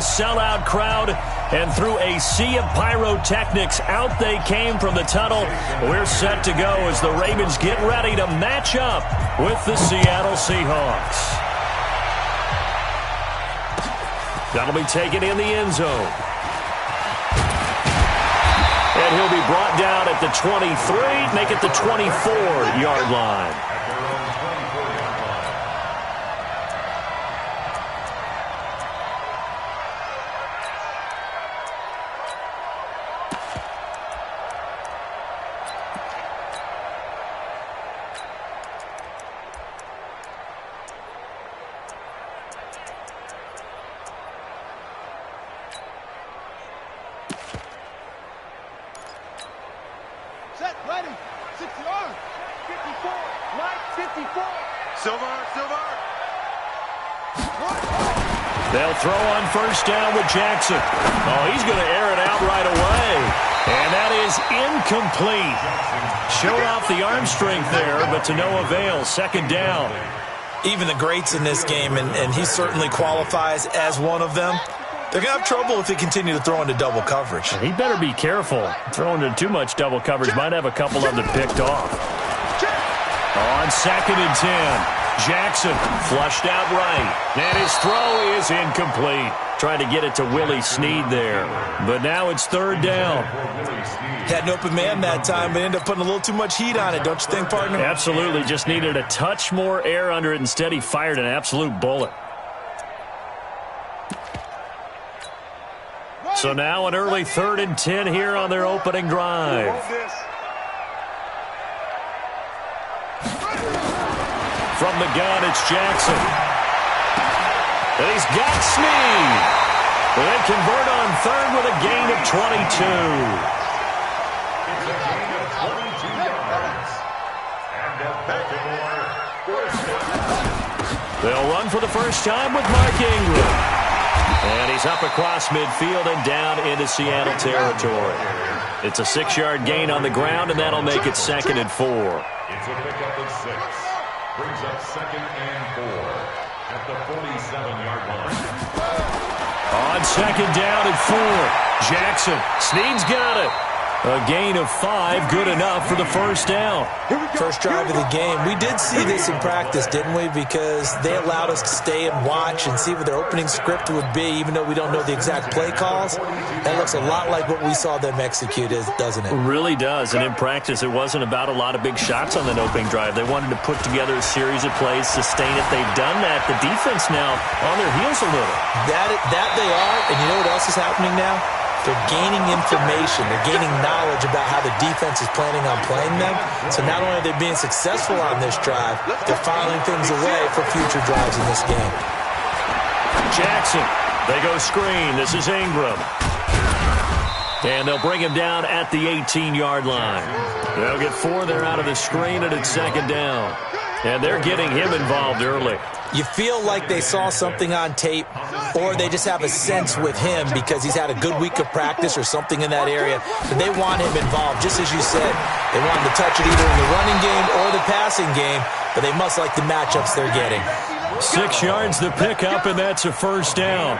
sellout crowd, and through a sea of pyrotechnics, out they came from the tunnel. We're set to go as the Ravens get ready to match up with the Seattle Seahawks. That'll be taken in the end zone. And he'll be brought down at the 23, make it the 24-yard line. They'll throw on first down with Jackson. Oh, he's going to air it out right away. And that is incomplete. Showed off the arm strength there, but to no avail. Second down. Even the greats in this game, and he certainly qualifies as one of them, they're going to have trouble if they continue to throw into double coverage. He better be careful. Throwing into too much double coverage might have a couple of them picked off. On 2nd and 10. Jackson flushed out right, and his throw is incomplete. Trying to get it to Willie Snead there, but now it's 3rd down. Had an open man that time, but ended up putting a little too much heat on it, don't you think, partner? Absolutely, just needed a touch more air under it. Instead, he fired an absolute bullet. So now an early 3rd and 10 here on their opening drive. From the gun, it's Jackson. And he's got Snead. And they convert on 3rd with a gain of 22. They'll run for the first time with Mark Ingram. And he's up across midfield and down into Seattle territory. It's a 6-yard gain on the ground, and that'll make it 2nd and 4. It's a pickup of 6. Brings up 2nd and 4 at the 47-yard line. On 2nd down and 4. Jackson. Snead's got it. A gain of 5, good enough for the first down. First drive of the game. We did see this in practice, didn't we? Because they allowed us to stay and watch and see what their opening script would be, even though we don't know the exact play calls. That looks a lot like what we saw them execute, doesn't it? It really does. And in practice, it wasn't about a lot of big shots on that opening drive. They wanted to put together a series of plays, sustain it. They've done that. The defense now on their heels a little. That they are. And you know what else is happening now? They're gaining information. They're gaining knowledge about how the defense is planning on playing them. So not only are they being successful on this drive, they're filing things away for future drives in this game. Jackson. They go screen. This is Ingram. And they'll bring him down at the 18-yard line. They'll get 4 there out of the screen, and it's 2nd down. And they're getting him involved early. You feel like they saw something on tape, or they just have a sense with him because he's had a good week of practice or something in that area. But they want him involved, just as you said. They want him to touch it either in the running game or the passing game, but they must like the matchups they're getting. 6 yards the pickup, and that's a first down.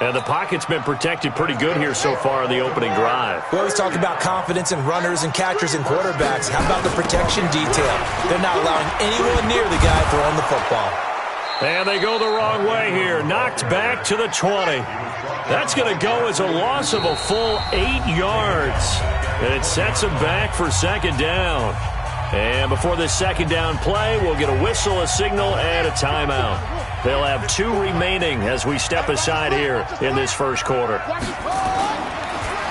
And the pocket's been protected pretty good here so far in the opening drive. We always talk about confidence in runners and catchers and quarterbacks. How about the protection detail? They're not allowing anyone near the guy throwing the football. And they go the wrong way here. Knocked back to the 20. That's going to go as a loss of a full 8 yards. And it sets them back for 2nd down. And before this 2nd down play, we'll get a whistle, a signal, and a timeout. They'll have 2 remaining as we step aside here in this first quarter.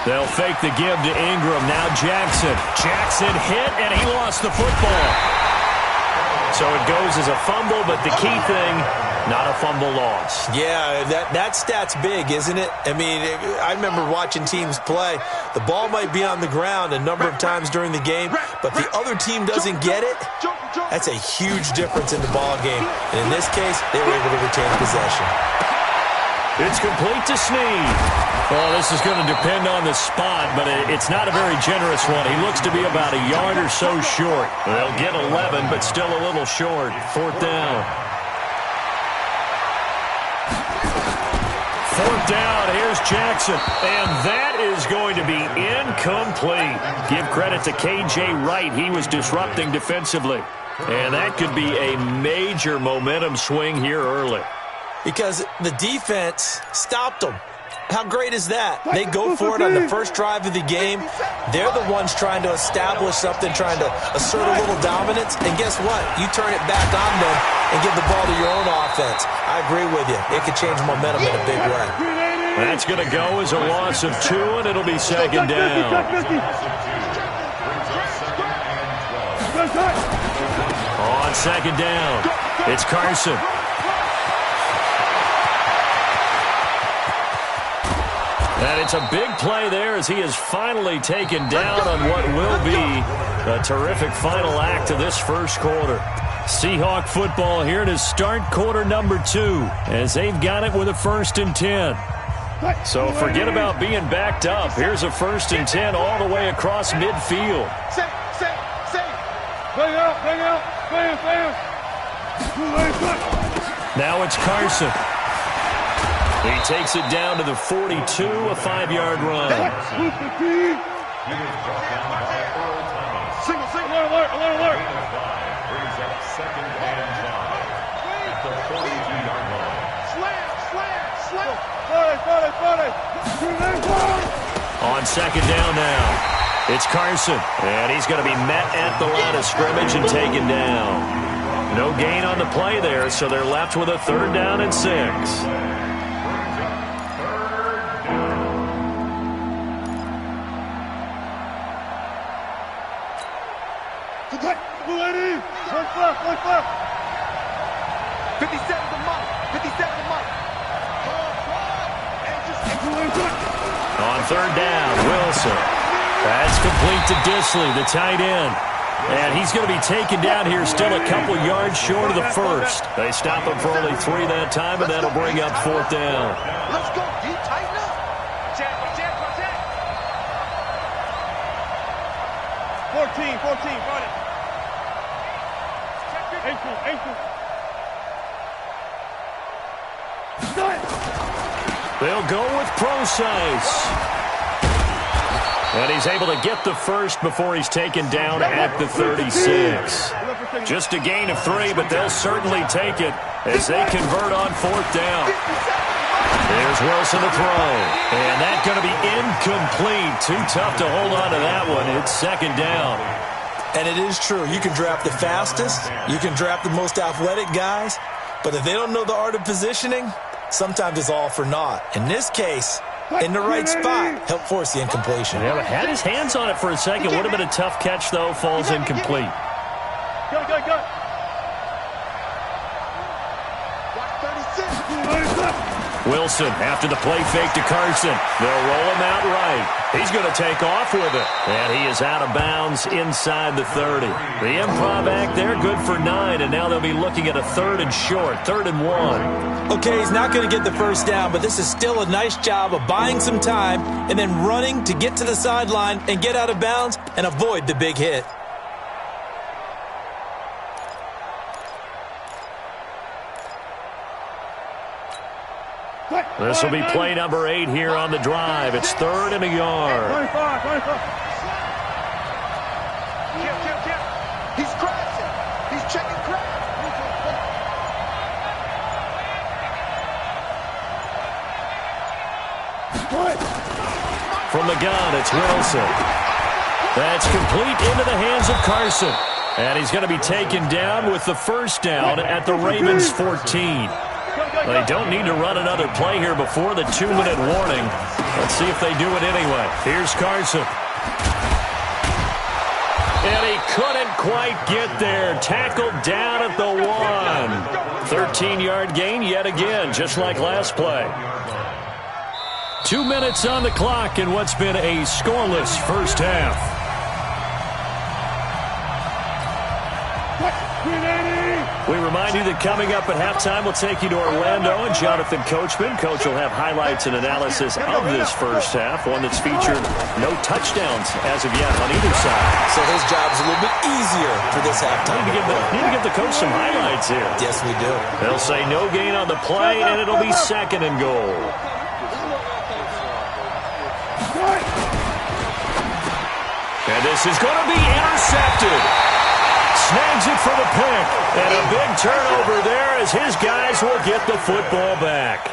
They'll fake the give to Ingram. Now Jackson. Jackson hit, and he lost the football. So it goes as a fumble, but the key thing, not a fumble loss. Yeah, that stat's big, isn't it? I mean, I remember watching teams play. The ball might be on the ground a number of times during the game, but the other team doesn't get it. That's a huge difference in the ball game. And in this case, they were able to retain possession. It's complete to Snead. Well, this is going to depend on the spot, but it's not a very generous one. He looks to be about a yard or so short. They'll get 11, but still a little short. 4th down. fourth down. Here's Jackson. And that is going to be incomplete. Give credit to K.J. Wright. He was disrupting defensively. And that could be a major momentum swing here early. Because the defense stopped them. How great is that? They go for it on the first drive of the game. They're the ones trying to establish something, trying to assert a little dominance. And guess what? You turn it back on them and give the ball to your own offense. I agree with you. It could change momentum in a big way. That's going to go as a loss of 2, and it'll be second down. On second down, it's Carson. And it's a big play there as he is finally taken down on what will be a terrific final act of this first quarter. Seahawk football here to start quarter number 2 as they've got it with a 1st and 10. So forget about being backed up. Here's a 1st and 10 all the way across midfield. Now it's Carson. He takes it down to the 42, a 5-yard run. Alert. Brings up second and 5 at the 42-yard line. On second down now, it's Carson. And he's going to be met at the line of scrimmage and taken down. No gain on the play there, so they're left with a 3rd down and 6. On 3rd down, Wilson. That's complete to Disley, the tight end. And he's going to be taken down here still a couple yards short of the 1st. They stop him for only 3 that time, and that'll bring up 4th down. Let's go, D. Tighten up. Check. 14, run it. 8. They'll go with Procise. And he's able to get the 1st before he's taken down at the 36. Just a gain of 3, but they'll certainly take it as they convert on 4th down. There's Wilson to throw. And that's going to be incomplete. Too tough to hold on to that one. It's 2nd down. And it is true. You can draft the fastest. You can draft the most athletic guys. But if they don't know the art of positioning, sometimes it's all for naught. In this case, in the right spot, help force the incompletion. Yeah, but had his hands on it for a second. Would have been a tough catch, though. Falls incomplete. Go. Wilson after the play fake to Carson. They'll roll him out right. He's going to take off with it. And he is out of bounds inside the 30. The improv act there, good for 9. And now they'll be looking at a 3rd and short, 3rd and 1. Okay, he's not going to get the 1st down, but this is still a nice job of buying some time and then running to get to the sideline and get out of bounds and avoid the big hit. This will be play number 8 here on the drive. It's 3rd and a yard. 25. He's crashing. He's checking crash. From the gun, it's Wilson. That's complete into the hands of Carson. And he's going to be taken down with the 1st down at the Ravens' 14. They don't need to run another play here before the 2-minute warning. Let's see if they do it anyway. Here's Carson. And he couldn't quite get there. Tackled down at the 1. 13-yard gain yet again, just like last play. 2 minutes on the clock in what's been a scoreless first half. We remind you that coming up at halftime, we'll take you to Orlando and Jonathan Coachman. Coach will have highlights and analysis of this first half, one that's featured no touchdowns as of yet on either side. So his job's a little bit easier for this halftime. Need to give the coach some highlights here. Yes, we do. They'll say no gain on the play, and it'll be 2nd and goal. This is going to be intercepted. Snags it for the pick. And a big turnover there as his guys will get the football back.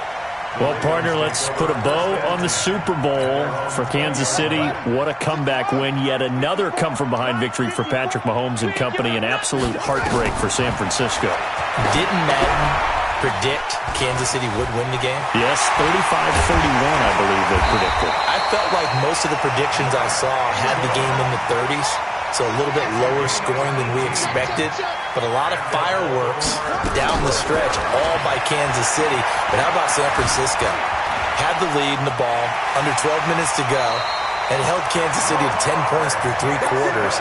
Well, partner, let's put a bow on the Super Bowl for Kansas City. What a comeback win. Yet another come-from-behind victory for Patrick Mahomes and company. An absolute heartbreak for San Francisco. Didn't Madden predict Kansas City would win the game? Yes, 35-31, I believe they predicted. I felt like most of the predictions I saw had the game in the 30s, so a little bit lower scoring than we expected. But a lot of fireworks down the stretch, all by Kansas City. But how about San Francisco? Had the lead in the ball, under 12 minutes to go, and held Kansas City to 10 points through 3 quarters.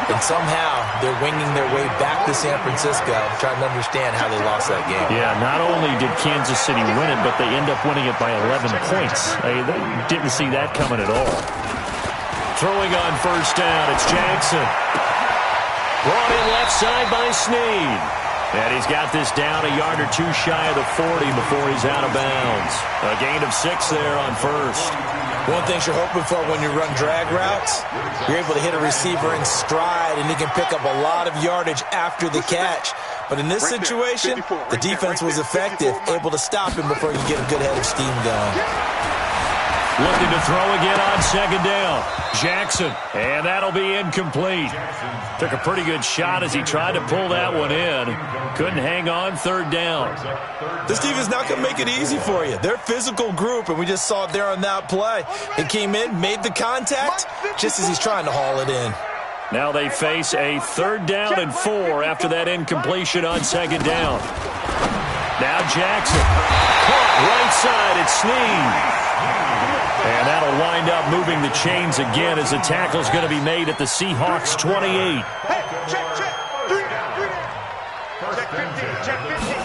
And somehow they're winging their way back to San Francisco, trying to understand how they lost that game. Yeah, not only did Kansas City win it, but they end up winning it by 11 points. They didn't see that coming at all. Throwing on first down, it's Jackson. Brought in left side by Snead. And he's got this down a yard or two shy of the 40 before he's out of bounds. A gain of 6 there on first. One thing you're hoping for when you run drag routes, you're able to hit a receiver in stride, and he can pick up a lot of yardage after the catch. But in this situation, the defense was effective, able to stop him before you get a good head of steam going. Looking to throw again on second down. Jackson, and that'll be incomplete. Took a pretty good shot as he tried to pull that one in. Couldn't hang on third down. This team is not going to make it easy for you. They're a physical group, and we just saw it there on that play. It came in, made the contact, just as he's trying to haul it in. Now they face a 3rd down and 4 after that incompletion on second down. Now Jackson. Caught right side, it's Snead. And that'll wind up moving the chains again as the tackle's going to be made at the Seahawks 28. Hey, check. 3 down. Check 15.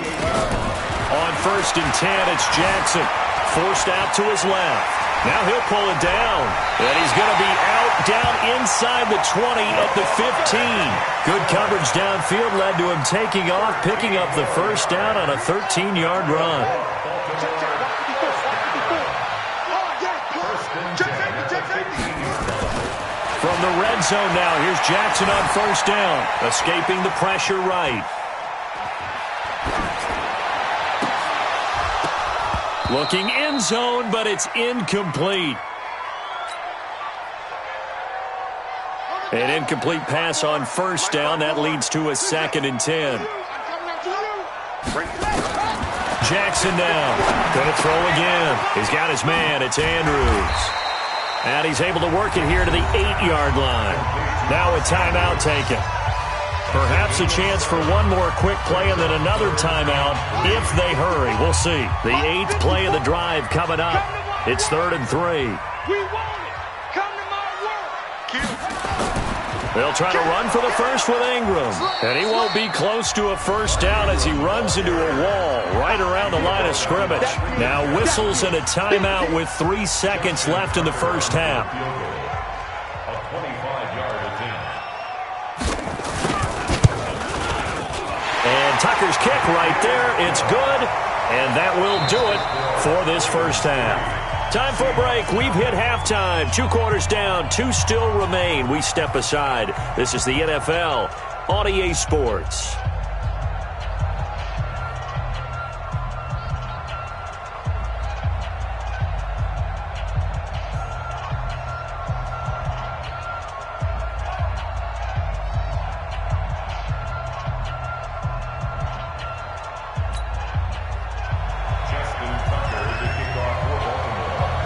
On 1st and 10, it's Jackson. Forced out to his left. Now he'll pull it down. And he's going to be out down inside the 20 at the 15. Good coverage downfield led to him taking off, picking up the first down on a 13-yard run. From the red zone now, here's Jackson on first down, escaping the pressure right. Looking end zone, but it's incomplete. An incomplete pass on first down. That leads to a 2nd and 10. Jackson now. Going to throw again. He's got his man. It's Andrews. And he's able to work it here to the 8-yard line. Now a timeout taken. Perhaps a chance for one more quick play and then another timeout if they hurry. We'll see. The 8th play of the drive coming up. It's 3rd and 3. We want it. Come to my work. They'll try to run for the first with Ingram. And he won't be close to a first down as he runs into a wall right around the line of scrimmage. Now whistles and a timeout with 3 seconds left in the first half. A 25-yard attempt. And Tucker's kick right there. It's good. And that will do it for this first half. Time for a break. We've hit halftime. 2 quarters down. 2 still remain. We step aside. This is the NFL on EA Sports.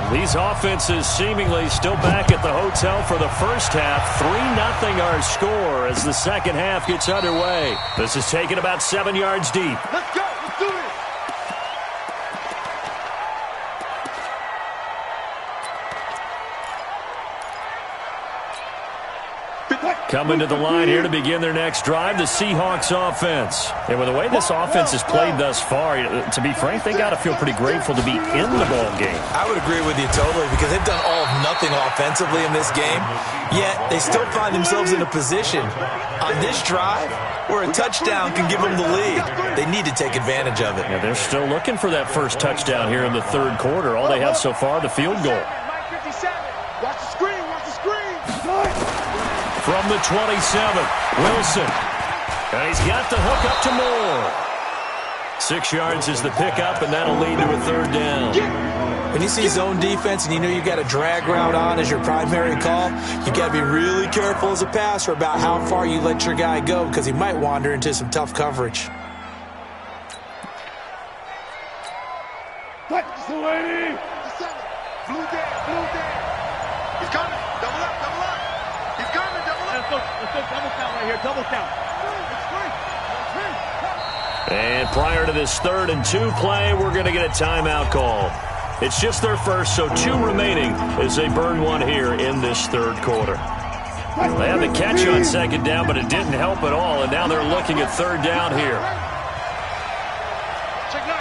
These offenses seemingly still back at the hotel for the first half. 3-0 our score as the second half gets underway. This is taken about 7 yards deep. Let's go. Let's do this. Coming to the line here to begin their next drive, the Seahawks offense. And with the way this offense has played thus far, to be frank, they got to feel pretty grateful to be in the ball game. I would agree with you totally because they've done all of nothing offensively in this game, yet they still find themselves in a position on this drive where a touchdown can give them the lead. They need to take advantage of it. Yeah, they're still looking for that first touchdown here in the 3rd quarter. All they have so far, the field goal. Mike 57. Watch the screen. Watch the screen. From the 27, Wilson. And he's got the hook up to Moore. 6 yards is the pickup, and that'll lead to a third down. When you see zone defense and you know you've got a drag route on as your primary call, you got to be really careful as a passer about how far you let your guy go because he might wander into some tough coverage. Blue there. He's coming. Double up. He's coming, double up. Let's go double count right here. Double count. And prior to this 3rd and 2 play, we're going to get a timeout call. It's just their first, so 2 remaining as they burn one here in this 3rd quarter. They had the catch on 2nd down, but it didn't help at all, and now they're looking at 3rd down here. Check 9.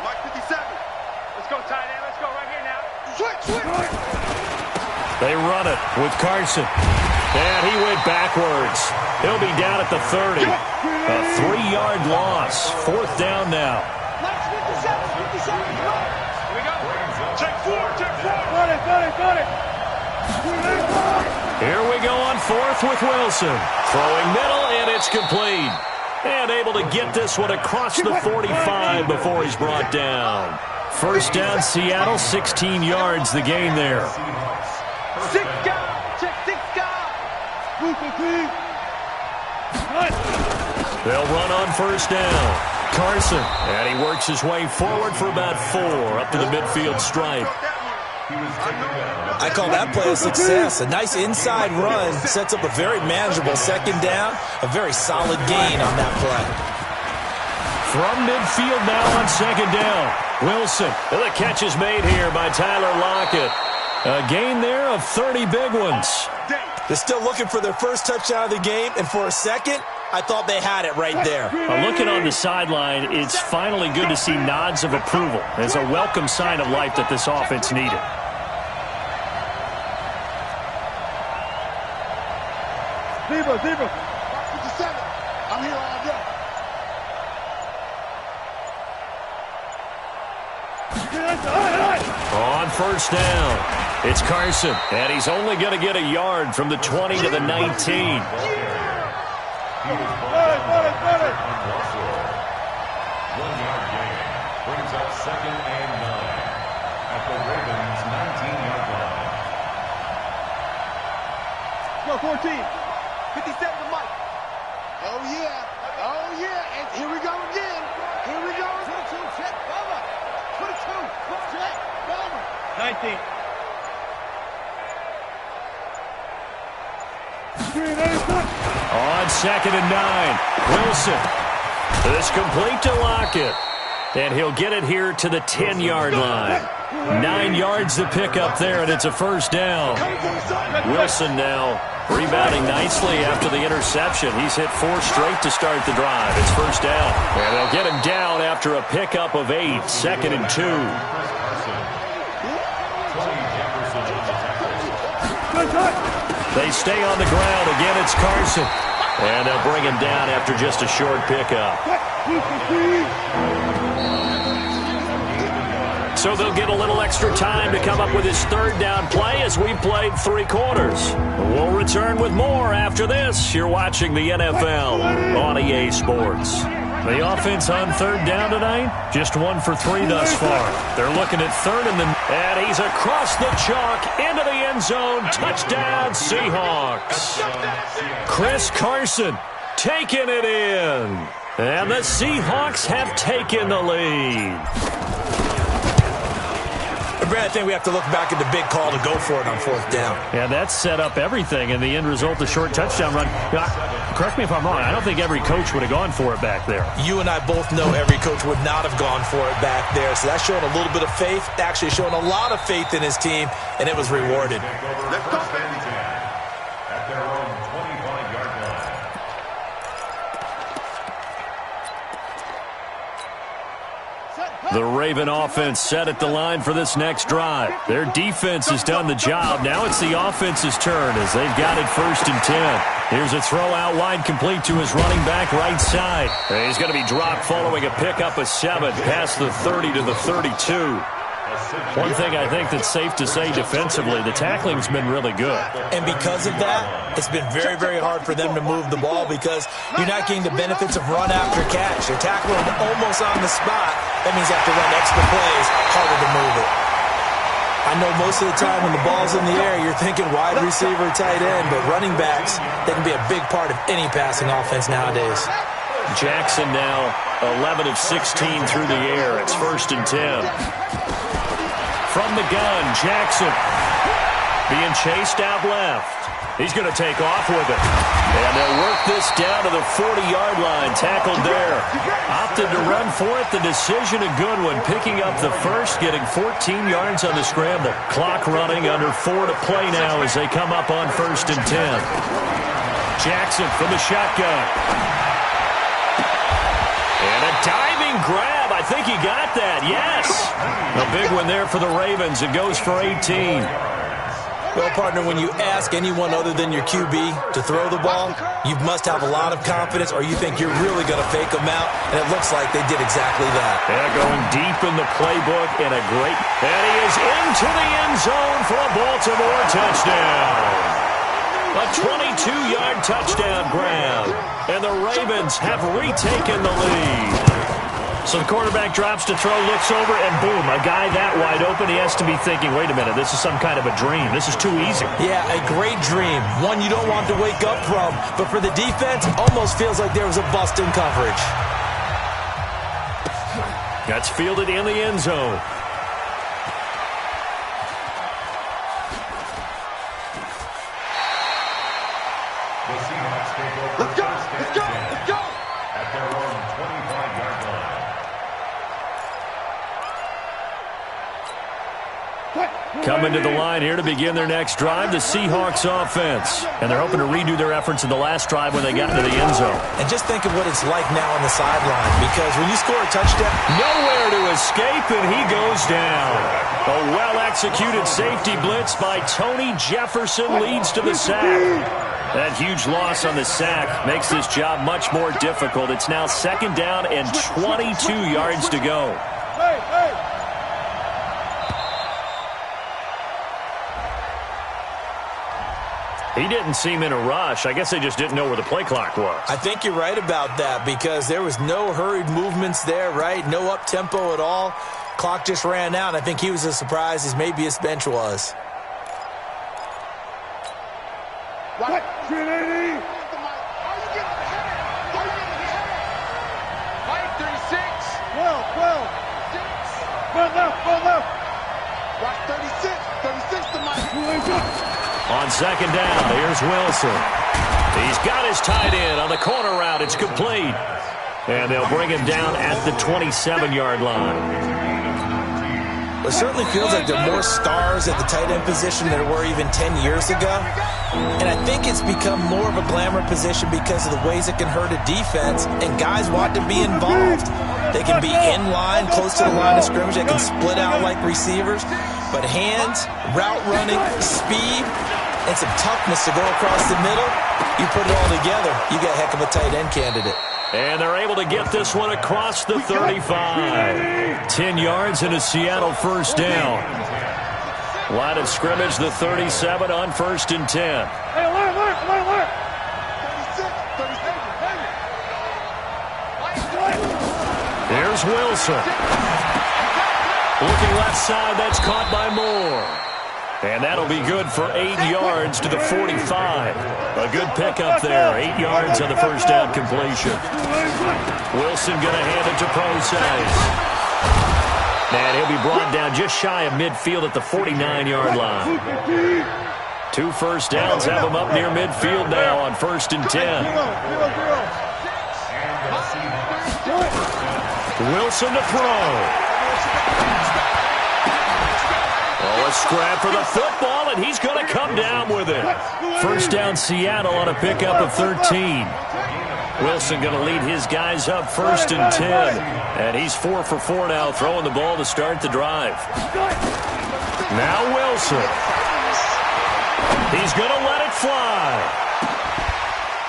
Mark 57. Let's go, tight end. Let's go right here now. Switch. They run it with Carson. And he went backwards. He'll be down at the 30. A 3-yard loss. 4th down now. 57. Here we go. Check 4. Got it. Here we go on 4th with Wilson. Throwing middle, and it's complete. And able to get this one across the 45 before he's brought down. 1st down, Seattle, 16 yards the gain there. 6 guys. Check 6 guys. They'll run on 1st down. Carson, and he works his way forward for about 4 up to the midfield stripe. I call that play a success. A nice inside run sets up a very manageable 2nd down. A very solid gain on that play. From midfield now on 2nd down. Wilson. And the catch is made here by Tyler Lockett. A gain there of 30 big ones. They're still looking for their first touchdown of the game, and for a second, I thought they had it right there. Looking on the sideline, it's finally good to see nods of approval. It's a welcome sign of life that this offense needed. Zebra. 57. I'm here all day. On 1st down, it's Carson, and he's only going to get a yard from the 20 to the 19. Got it. One-yard gain brings up 2nd and 9 at the Ravens' 19-yard line. Go 14. 57 to Mike. Oh, yeah. And here we go again. 22, check, cover. 22, check, cover. 19. On 2nd and 9, Wilson. This complete to Lockett. And he'll get it here to the 10-yard line. 9 yards to pick up there, and it's a 1st down. Wilson now rebounding nicely after the interception. He's hit 4 straight to start the drive. It's 1st down. And they'll get him down after a pickup of 8. 2nd and 2. They stay on the ground. Again, it's Carson. And they'll bring him down after just a short pickup. So they'll get a little extra time to come up with his 3rd down play as we've played 3 quarters. We'll return with more after this. You're watching the NFL on EA Sports. The offense on 3rd down tonight, just 1 for 3 thus far. They're looking at 3rd and he's across the chalk into the end zone. Touchdown, Seahawks. Chris Carson taking it in. And the Seahawks have taken the lead. Brad, I think we have to look back at the big call to go for it on 4th down. Yeah, that set up everything, and the end result, a short touchdown run. Correct me if I'm wrong. I don't think every coach would have gone for it back there. You and I both know every coach would not have gone for it back there. So that's showing a little bit of faith, actually showing a lot of faith in his team, and it was rewarded. Let's go, baby. At their own 25-yard line. The Raven offense set at the line for this next drive. Their defense has done the job. Now it's the offense's turn as they've got it 1st and 10. Here's a throw out wide, complete to his running back right side. And he's going to be dropped following a pickup of 7 past the 30 to the 32. One thing I think that's safe to say defensively, the tackling's been really good. And because of that, it's been very, very hard for them to move the ball because you're not getting the benefits of run after catch. You're tackling almost on the spot. That means you have to run extra plays, harder to move it. I know most of the time when the ball's in the air, you're thinking wide receiver, tight end, but running backs, they can be a big part of any passing offense nowadays. Jackson now 11 of 16 through the air. It's 1st and 10. From the gun, Jackson being chased out left. He's going to take off with it. And they'll work this down to the 40-yard line. Tackled there. Opted to run for it. The decision a good one. Picking up the first, getting 14 yards on the scramble. Clock running, under 4 to play now as they come up on 1st and 10. Jackson from the shotgun. And a diving grab. I think he got that. Yes. A big one there for the Ravens. It goes for 18. Well, partner, when you ask anyone other than your QB to throw the ball, you must have a lot of confidence or you think you're really going to fake them out, and it looks like they did exactly that. Yeah, going deep in the playbook and a great... And he is into the end zone for a Baltimore touchdown. A 22-yard touchdown grab, and the Ravens have retaken the lead. So the quarterback drops to throw, looks over, and boom, a guy that wide open, he has to be thinking, wait a minute, this is some kind of a dream. This is too easy. Yeah, a great dream. One you don't want to wake up from. But for the defense, almost feels like there was a bust in coverage. That's fielded in the end zone. Let's go! Let's go! Let's go! At their own 25-yard line. Coming to the line here to begin their next drive, the Seahawks offense. And they're hoping to redo their efforts in the last drive when they got into the end zone. And just think of what it's like now on the sideline, because when you score a touchdown... Nowhere to escape, and he goes down. A well-executed safety blitz by Tony Jefferson leads to the sack. That huge loss on the sack makes this job much more difficult. It's now 2nd down and 22 yards to go. He didn't seem in a rush. I guess they just didn't know where the play clock was. I think you're right about that because there was no hurried movements there, right? No up-tempo at all. Clock just ran out. I think he was as surprised as maybe his bench was. What? 380. 12. Watch 36 to Mike. On 2nd down, here's Wilson. He's got his tight end on the corner route. It's complete. And they'll bring him down at the 27-yard line. It certainly feels like there are more stars at the tight end position than there were even 10 years ago. And I think it's become more of a glamour position because of the ways it can hurt a defense, and guys want to be involved. They can be in line, close to the line of scrimmage. They can split out like receivers. But hands, route running, speed, and some toughness to go across the middle, you put it all together, you got a heck of a tight end candidate. And they're able to get this one across the 35. 10 yards and a Seattle 1st down. Line of scrimmage, the 37 on 1st and 10. Hey, alert. 36. Here's Wilson. Looking left side, that's caught by Moore. And that'll be good for 8 yards to the 45. A good pickup there. 8 yards on the 1st down completion. Wilson going to hand it to Process. And he'll be brought down just shy of midfield at the 49-yard line. 2 first downs have him up near midfield now on 1st and 10. Wilson to throw. Oh, a scrap for the football, and he's going to come down with it. 1st down Seattle on a pickup of 13. Wilson going to lead his guys up 1st and 10. And he's 4 for 4 now, throwing the ball to start the drive. Now Wilson. He's going to let it fly.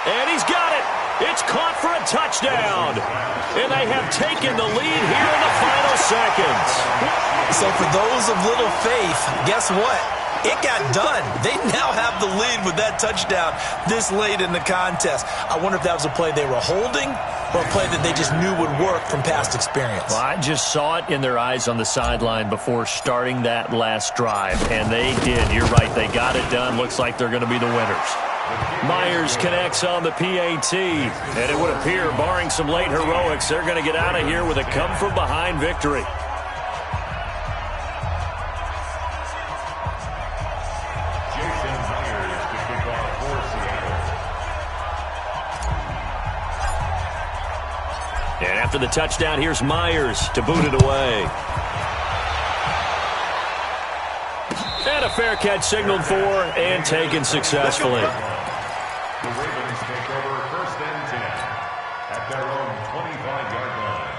And he's got it. It's caught for a touchdown. And they have taken the lead here in the final seconds. So for those of little faith, guess what? It got done. They now have the lead with that touchdown this late in the contest. I wonder if that was a play they were holding or a play that they just knew would work from past experience. Well, I just saw it in their eyes on the sideline before starting that last drive, and they did. You're right. They got it done. Looks like they're going to be the winners. Myers connects on the PAT, and it would appear, barring some late heroics, they're going to get out of here with a come-from-behind victory. And after the touchdown, here's Myers to boot it away. And a fair catch signaled for and taken successfully. The Ravens take over 1st and 10 at their own 25-yard line.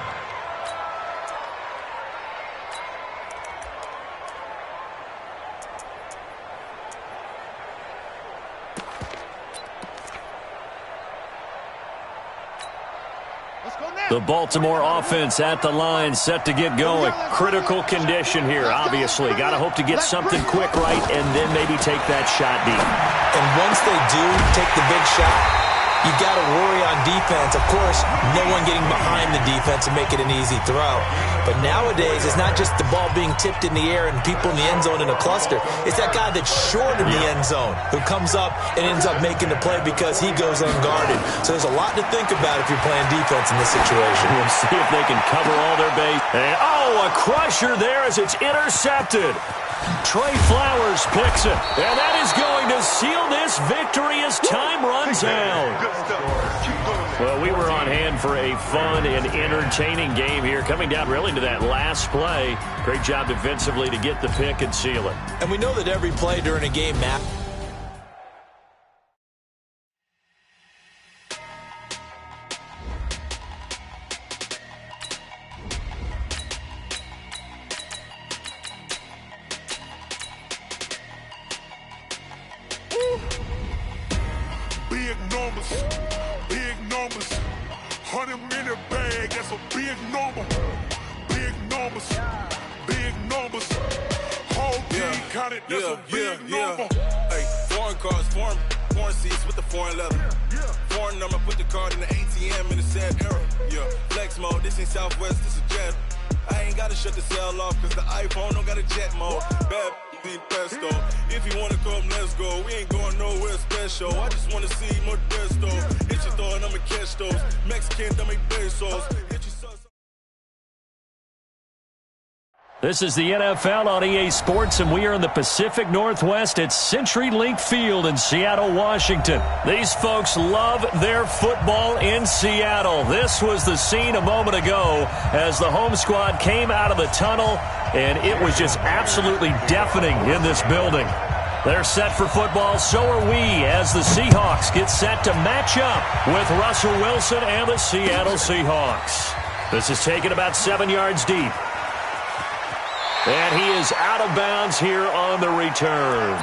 The Baltimore offense at the line, set to get going. Critical condition here, obviously. Got to hope to get something quick right and then maybe take that shot deep. And once they do take the big shot, you got to worry on defense. Of course, no one getting behind the defense and make it an easy throw. But nowadays, it's not just the ball being tipped in the air and people in the end zone in a cluster. It's that guy that's short in the end zone who comes up and ends up making the play because he goes unguarded. So there's a lot to think about if you're playing defense in this situation. We'll see if they can cover all their base. And, a crusher there as it's intercepted. Trey Flowers picks it, and that is going to seal this victory as time runs out. Well, we were on hand for a fun and entertaining game here, coming down really to that last play. Great job defensively to get the pick and seal it. And we know that every play during a game matters. Big numbers, 100-minute bag, that's a big number. Big numbers, whole team counted, that's a big number. Hey, foreign cars, foreign seats with the foreign leather. Foreign number, put the card in the ATM in the sad era. Yeah, flex mode, this ain't Southwest, this is jet. I ain't gotta shut the cell off, cause the iPhone don't got a jet mode. Bad pesto. If you wanna come, let's go. We ain't going nowhere special. I just wanna see more Modesto. Hit your throw and I'ma catch those. Mexican, dummy pesos. Hit your son. This is the NFL on EA Sports, and we are in the Pacific Northwest at CenturyLink Field in Seattle, Washington. These folks love their football in Seattle. This was the scene a moment ago as the home squad came out of the tunnel, and it was just absolutely deafening in this building. They're set for football, so are we, as the Seahawks get set to match up with Russell Wilson and the Seattle Seahawks. This is taken about 7 yards deep. And he is out of bounds here on the return.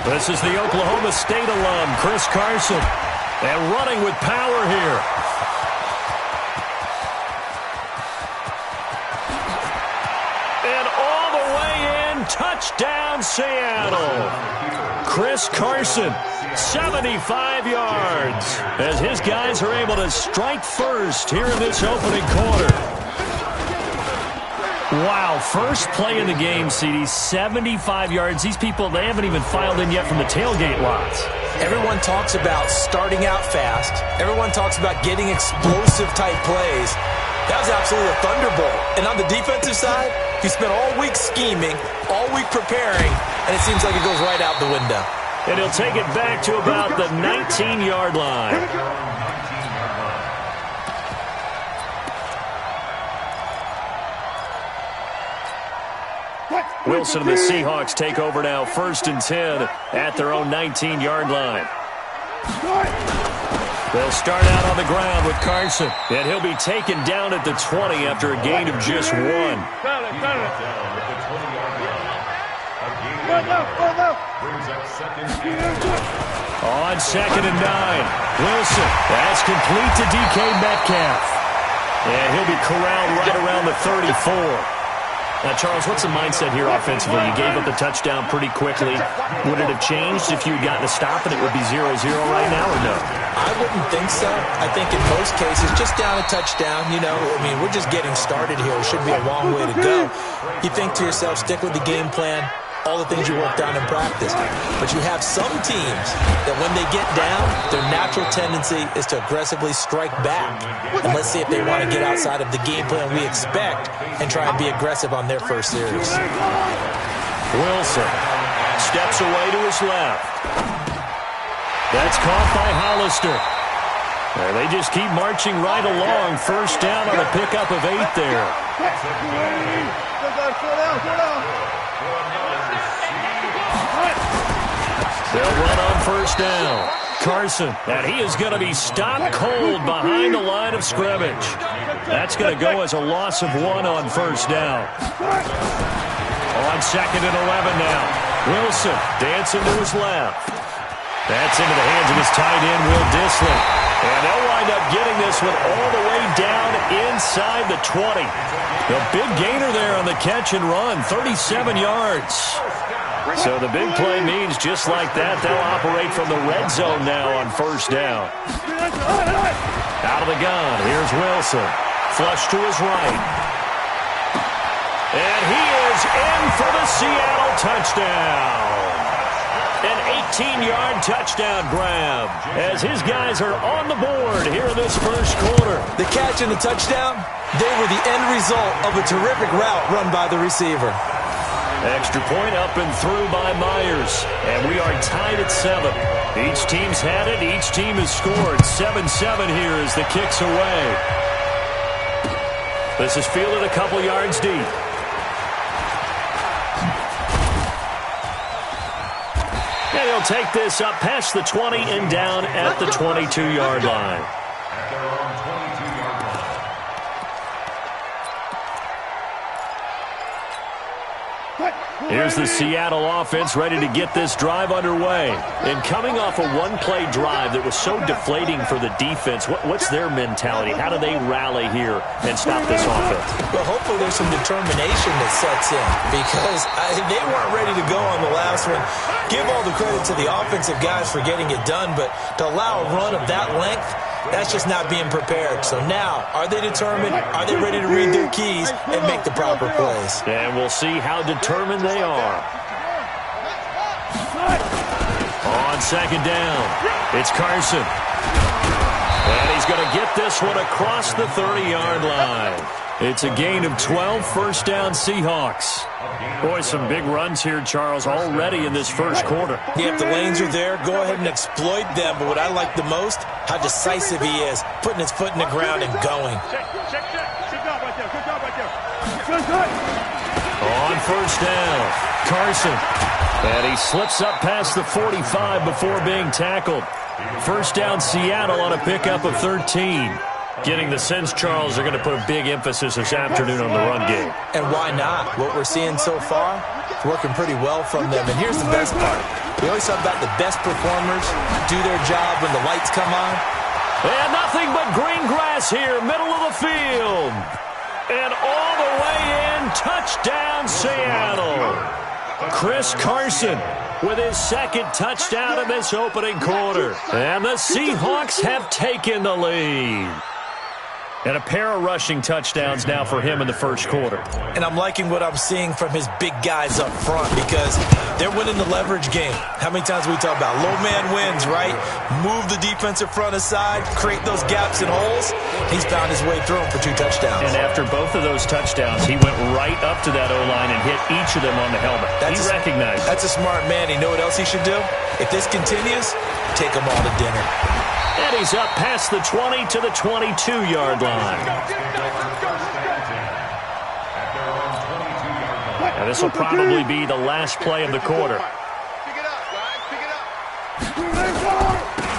This is the Oklahoma State alum, Chris Carson, and running with power here. And all the way in, touchdown Seattle. Chris Carson, 75 yards, as his guys are able to strike first here in this opening quarter. Wow, first play in the game, CD, 75 yards. These people, they haven't even filed in yet from the tailgate lots. Everyone talks about starting out fast. Everyone talks about getting explosive-type plays. That was absolutely a thunderbolt. And on the defensive side, he spent all week scheming, all week preparing, and it seems like it goes right out the window. And he'll take it back to about the 19-yard line. Wilson and the Seahawks take over now, 1st and 10 at their own 19-yard line. They'll start out on the ground with Carson, and he'll be taken down at the 20 after a gain of just 1. On 2nd and 9, Wilson. That's complete to DK Metcalf. And he'll be corralled right around the 34. Now, Charles, what's the mindset here offensively? You gave up the touchdown pretty quickly. Would it have changed if you had gotten a stop and it would be 0-0 right now, or no? I wouldn't think so. I think in most cases, just down a touchdown, you know, I mean, we're just getting started here. It shouldn't be a long way to go. You think to yourself, stick with the game plan, all the things you worked on in practice. But you have some teams that when they get down, their natural tendency is to aggressively strike back. And let's see if they want to get outside of the game plan we expect and try and be aggressive on their first series. Wilson steps away to his left. That's caught by Hollister. And they just keep marching right along. 1st down on a pickup of 8 there. They'll run on 1st down. Carson, and he is going to be stopped cold behind the line of scrimmage. That's going to go as a loss of 1 on 1st down. On 2nd and 11 now. Wilson dancing to his left. That's into the hands of his tight end, Will Dissly. And they'll wind up getting this one all the way down inside the 20. The big gainer there on the catch and run, 37 yards. So the big play means just like that, they'll operate from the red zone now on 1st down. Out of the gun, here's Wilson. Flush to his right. And he is in for the Seattle touchdown. An 18-yard touchdown grab as his guys are on the board here in this 1st quarter. The catch and the touchdown, they were the end result of a terrific route run by the receiver. Extra point up and through by Myers. And we are tied at 7. Each team's had it. Each team has scored. 7-7 here as the kick's away. This is fielded a couple yards deep. And he'll take this up past the 20 and down at the 22-yard line. Here's the Seattle offense ready to get this drive underway. And coming off a one-play drive that was so deflating for the defense, what's their mentality? How do they rally here and stop this offense? Well, hopefully there's some determination that sets in because they weren't ready to go on the last one. Give all the credit to the offensive guys for getting it done, but to allow a run of that length, that's just not being prepared. So now, are they determined? Are they ready to read their keys and make the proper plays? And we'll see how determined they are. On 2nd down, it's Carson. And he's going to get this one across the 30-yard line. It's a gain of 12, 1st down Seahawks. Boy, some big runs here, Charles, already in this 1st quarter. Yeah, if the lanes are there, go ahead and exploit them. But what I like the most, how decisive he is, putting his foot in the ground and going. On 1st down, Carson. And he slips up past the 45 before being tackled. 1st down Seattle on a pickup of 13. Getting the sense, Charles, they're going to put a big emphasis this afternoon on the run game. And why not? What we're seeing so far, it's working pretty well from them. And here's the best part. We always talk about the best performers do their job when the lights come on. And nothing but green grass here, middle of the field. And all the way in, touchdown Seattle. Chris Carson with his 2nd touchdown in this opening quarter. And the Seahawks have taken the lead. And a pair of rushing touchdowns now for him in the 1st quarter. And I'm liking what I'm seeing from his big guys up front because they're winning the leverage game. How many times we talk about low man wins, right? Move the defensive front aside, create those gaps and holes. He's found his way through them for 2 touchdowns. And after both of those touchdowns, he went right up to that O-line and hit each of them on the helmet. He recognized. That's a smart man. You know what else he should do? If this continues, take them all to dinner. And he's up past the 20 to the 22-yard line. And this will probably be the last play of the quarter. Pick it up, guys. Pick it up.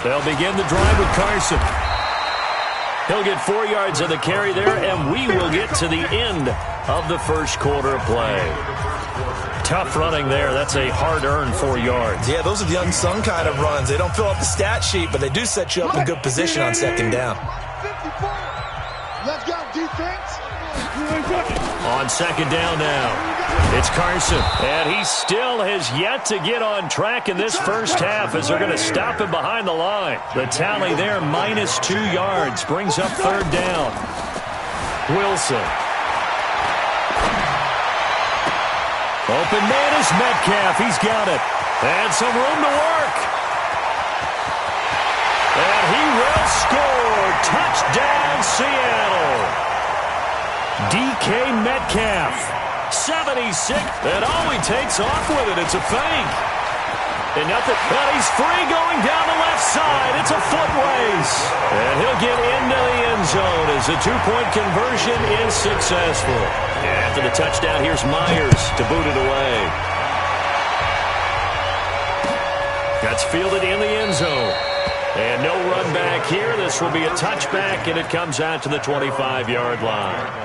They'll begin the drive with Carson. He'll get 4 yards of the carry there, and we will get to the end of the first quarter of play. Tough running there. That's a hard-earned 4 yards. Yeah, those are the unsung kind of runs. They don't fill up the stat sheet, but they do set you up in good position on second down. 54. Let's go, defense. On second down now, it's Carson. And he still has yet to get on track in this first half as they're going to stop him behind the line. The tally there, minus 2 yards, brings up third down. Wilson. Open man is Metcalf. He's got it. And some room to work. And he will score. Touchdown, Seattle. DK Metcalf, 76, and all he takes off with it, it's a fake. And nothing, but he's free going down the left side. It's a foot race. And he'll get into the end zone as the two-point conversion is successful. After the touchdown, here's Myers to boot it away. That's fielded in the end zone. And no run back here. This will be a touchback, and it comes out to the 25-yard line.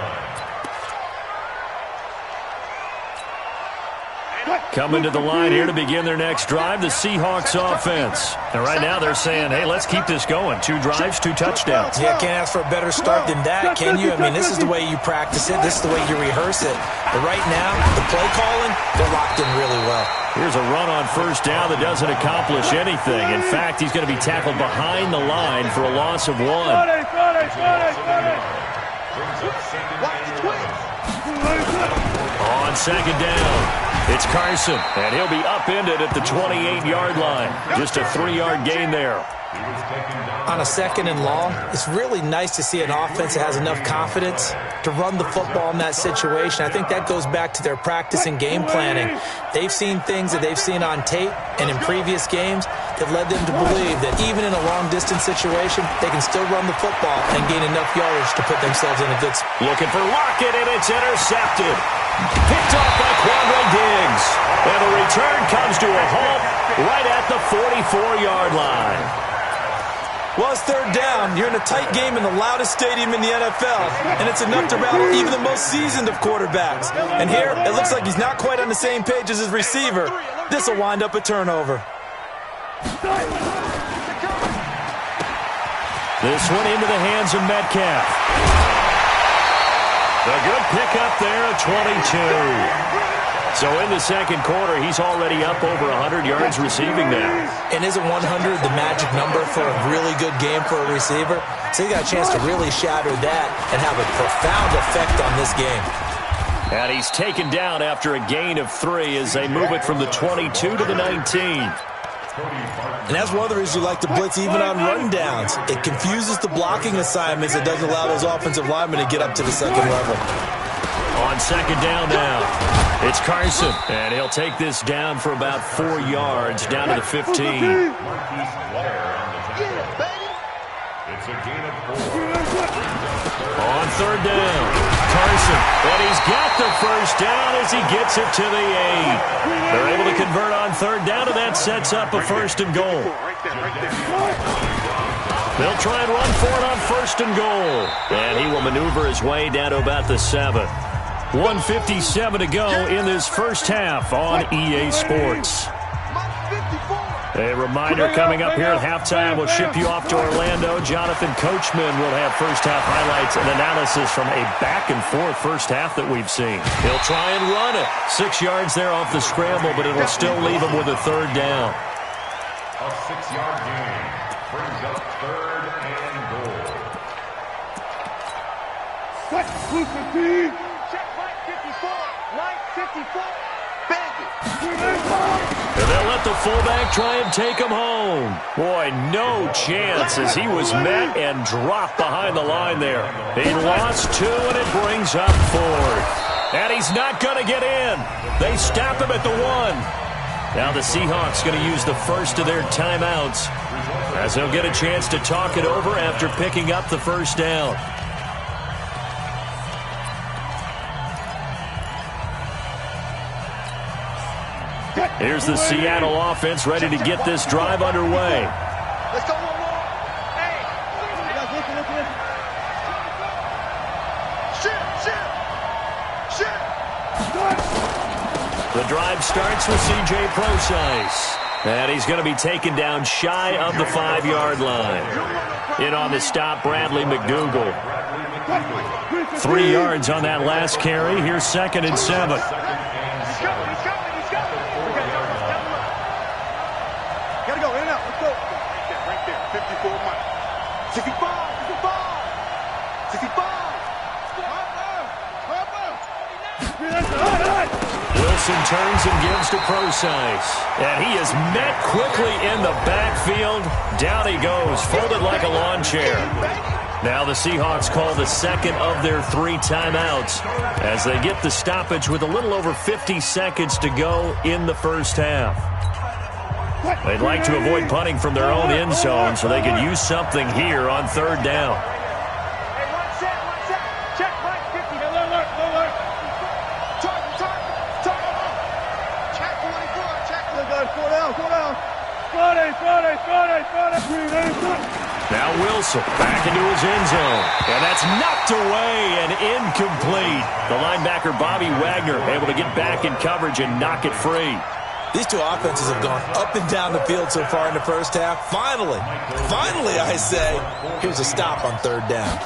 Coming to the line here to begin their next drive, the Seahawks offense. And right now they're saying, hey, let's keep this going. 2 drives, 2 touchdowns. Yeah, can't ask for a better start than that, can you? I mean, this is the way you practice it. This is the way you rehearse it. But right now, the play calling, they're locked in really well. Here's a run on first down that doesn't accomplish anything. In fact, he's going to be tackled behind the line for a loss of 1. On second down, it's Carson, and he'll be upended at the 28-yard line. Just a 3-yard gain there. On a second and long, it's really nice to see an offense that has enough confidence to run the football in that situation. I think that goes back to their practice and game planning. They've seen things that they've seen on tape and in previous games that led them to believe that even in a long-distance situation, they can still run the football and gain enough yardage to put themselves in a good spot. Looking for Lockett, and it's intercepted. Picked off by Quandre Diggs. And the return comes to a halt right at the 44-yard line. Well, it's third down. You're in a tight game in the loudest stadium in the NFL, and it's enough to rattle even the most seasoned of quarterbacks. And here, it looks like he's not quite on the same page as his receiver. This will wind up a turnover. This one into the hands of Metcalf. A good pickup there at 22. So in the second quarter, he's already up over 100 yards receiving now. And isn't 100 the magic number for a really good game for a receiver? So he got a chance to really shatter that and have a profound effect on this game. And he's taken down after a gain of 3 as they move it from the 22 to the 19. And that's one of the reasons you like to blitz even on rundowns. It confuses the blocking assignments. It doesn't allow those offensive linemen to get up to the second level. On second down now, it's Carson. And he'll take this down for about 4 yards, down to the 15. It's a gain of 4. On third down, Carson. And he's got the first down as he gets it to the 8. They're able to convert on third down, and that sets up a first and goal. They'll try and run for it on first and goal. And he will maneuver his way down to about the 7. 1:57 to go in this first half on EA Sports. A reminder coming up here at halftime, we'll ship you off to Orlando. Jonathan Coachman will have first half highlights and analysis from a back-and-forth first half that we've seen. He'll try and run it. 6 yards there off the scramble, but it'll still leave him with a third down. A 6-yard gain brings up third and goal. Check line 54. Line 54. Bandit. And they'll let the fullback try and take him home. Boy, no chance as he was met and dropped behind the line there. He lost 2, and it brings up 4th. And he's not going to get in. They stop him at the 1. Now the Seahawks going to use the first of their timeouts as they'll get a chance to talk it over after picking up the first down. Here's the Seattle offense ready to get this drive underway. Let's go, one more. Hey. The drive starts with C.J. Procise. And he's going to be taken down shy of the 5-yard line. In on the stop, Bradley McDougal. 3 yards on that last carry. Here's 2nd and 7. He's coming. Gotta go, in and out. Let's go. Right there, 54 miles. 65. 65. Wilson turns and gives to Procise. And he is met quickly in the backfield. Down he goes, folded like a lawn chair. Now the Seahawks call the second of their 3 timeouts as they get the stoppage with a little over 50 seconds to go in the first half. They'd like to avoid punting from their own end zone so they could use something here on 3rd down. Hey, one set. Check, right, 50. Alert. Target. Check 24, check. Go down. Now Wilson back into his end zone. And that's knocked away and incomplete. The linebacker Bobby Wagner able to get back in coverage and knock it free. These two offenses have gone up and down the field so far in the first half. Finally, I say, here's a stop on 3rd down.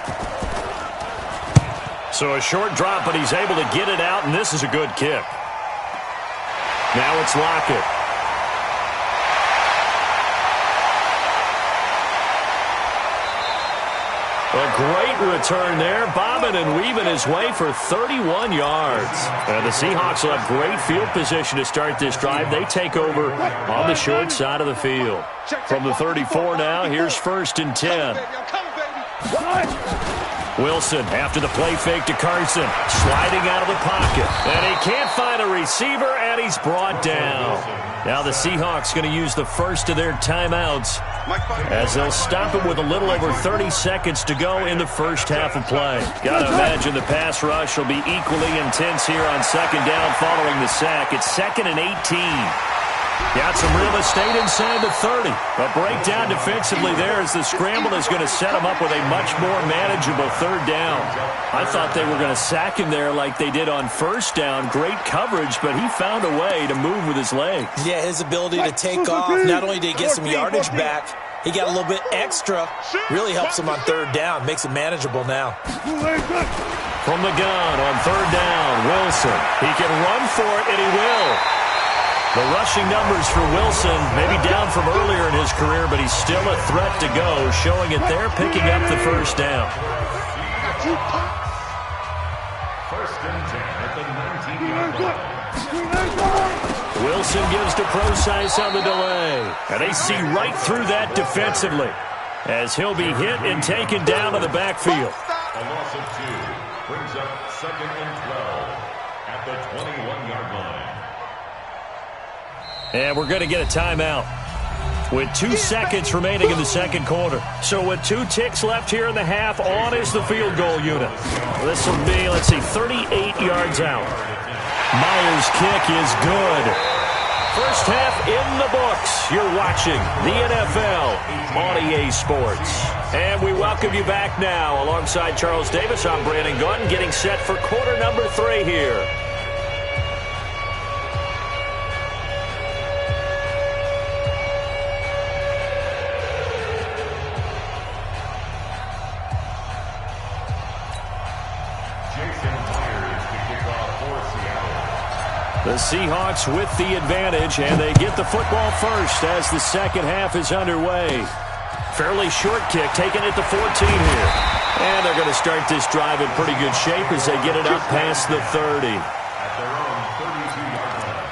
So a short drop, but he's able to get it out, and this is a good kick. Now it's Lockett. A great return there, bobbing and weaving his way for 31 yards. And the Seahawks will have great field position to start this drive. They take over on the short side of the field. From the 34 now, here's 1st and 10. Wilson after the play fake to Carson, sliding out of the pocket. And he can't find a receiver, and he's brought down. Now the Seahawks going to use the first of their timeouts as they'll stop it with a little over 30 seconds to go in the first half of play. Got to imagine the pass rush will be equally intense here on 2nd down following the sack. It's 2nd and 18. Got some real estate inside the 30. A breakdown defensively there as the scramble is going to set him up with a much more manageable 3rd down. I thought they were going to sack him there like they did on 1st down. Great coverage, but he found a way to move with his legs. Yeah, his ability to take off, not only did he get some yardage back, he got a little bit extra. Really helps him on 3rd down, makes it manageable now. From the gun on 3rd down, Wilson. He can run for it, and he will. The rushing numbers for Wilson maybe down from earlier in his career, but he's still a threat to go, showing it there, picking up the 1st down. 1st and 10 at the 19-yard line. Wilson gives to Procise on the delay. And they see right through that defensively as he'll be hit and taken down to the backfield. A loss of 2 brings up 2nd and 12 at the 21-yard line. And we're going to get a timeout with 2 seconds remaining in the 2nd quarter. So with 2 ticks left here in the half, on is the field goal unit. This will be, 38 yards out. Myers' kick is good. First half in the books. You're watching the NFL on EA Sports. And we welcome you back now. Alongside Charles Davis, I'm Brandon Gordon, getting set for quarter number 3 here. The Seahawks with the advantage, and they get the football first as the 2nd half is underway. Fairly short kick, taken at the 14 here. And they're going to start this drive in pretty good shape as they get it up past the 30. At their own 32-yard line.